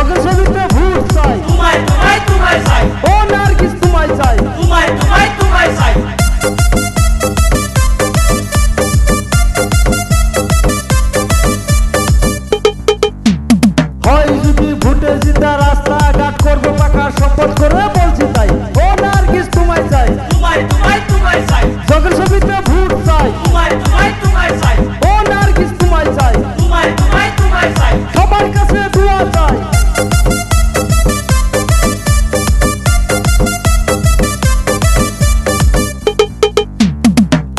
জগের ছবিতে ভূত চাই, তোমায় তোমায় তোমায় চাই, ও নার্গিস তোমায় চাই, তোমায় তোমায় তোমায় চাই। হয় যদি ভোটে জিতা রাস্তাঘাট করবো পাকা, শপথ করে বলছি তাই, ও নার্গিস তোমায় চাই, তোমায় তোমায় তোমায় চাই, জগের ছবিতে ভূত চাই, তোমায় তোমায় তোমায় চাই, ও নার্গিস তোমায় চাই, তোমায় তোমায় তোমায় চাই। সবার কাছে দোয়া চাই।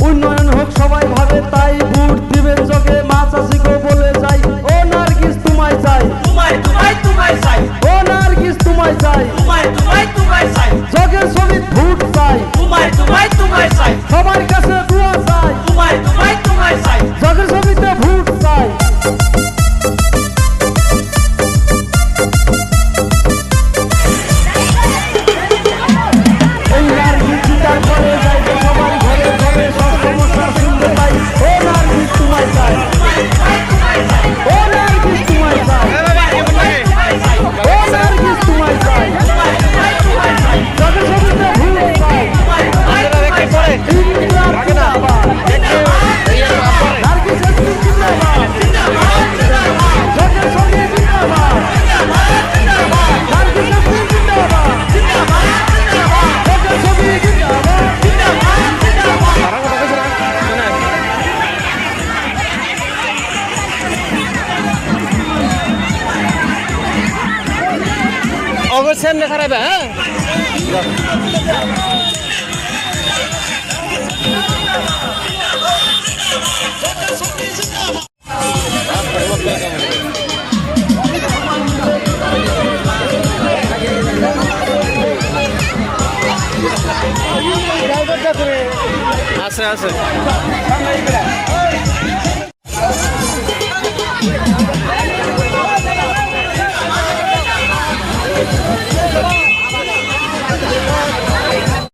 উন্নয়ন হোক সবাই ভাবে তাই ভোট দিবেন জগে, মা চাষিকে বলে যাই, ও নার্গিস তোমায় চাই, তোমায় তোমায় তোমায় চাই, ও নার্গিস তোমায় চাই, তোমায় তোমায় তোমায় চাই, জগের ছবি ভোট চাই, তোমায় তোমায় তোমায় চাই, সবার কাছে দোয়া চাই, তোমায় তোমায় তোমায় চাই। জগের ছবিতে ভোট চাই। এই নার্গিস জিতার পরে যাইবে সবার ঘরে ঘরে, সব সমস্যার শুনতে পাই, ও নার্গিস তোমায় চাই, ও নার্গিস তোমায় চাই, ও নার্গিস তোমায় চাই, জগের ছবিতে ভোট চাই। ইনকিলাব জিন্দাবাদ, নার্গিস এসপি জিন্দাবাদ, জগের ছবি জিন্দাবাদ, নার্গিস এসপি জিন্দাবাদ, জগের ছবি জিন্দাবাদ। অবশ্যই সামনে খারাপ হ্যাঁ আছে আছে